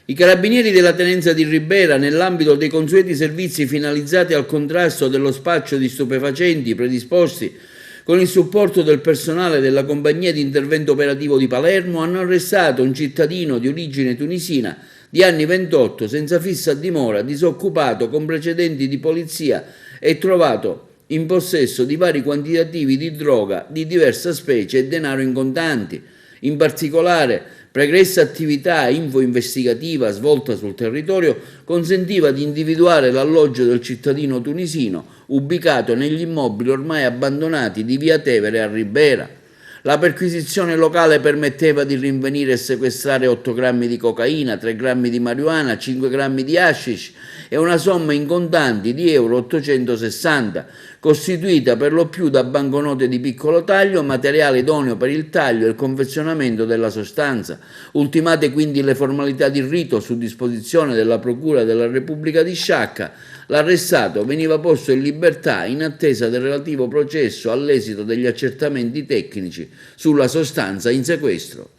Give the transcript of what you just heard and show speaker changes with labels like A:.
A: I carabinieri della tenenza di Ribera, nell'ambito dei consueti servizi finalizzati al contrasto dello spaccio di stupefacenti predisposti con il supporto del personale della compagnia di intervento operativo di Palermo, hanno arrestato un cittadino di origine tunisina di anni 28, senza fissa dimora, disoccupato, con precedenti di polizia e trovato in possesso di vari quantitativi di droga di diversa specie e denaro in contanti. In particolare, pregressa attività info-investigativa svolta sul territorio consentiva di individuare l'alloggio del cittadino tunisino ubicato negli immobili ormai abbandonati di via Tevere a Ribera. La perquisizione locale permetteva di rinvenire e sequestrare 8 grammi di cocaina, 3 grammi di marijuana, 5 grammi di hashish e una somma in contanti di euro 860, costituita per lo più da banconote di piccolo taglio, materiale idoneo per il taglio e il confezionamento della sostanza. Ultimate quindi le formalità di rito su disposizione della Procura della Repubblica di Sciacca, l'arrestato veniva posto in libertà in attesa del relativo processo all'esito degli accertamenti tecnici sulla sostanza in sequestro.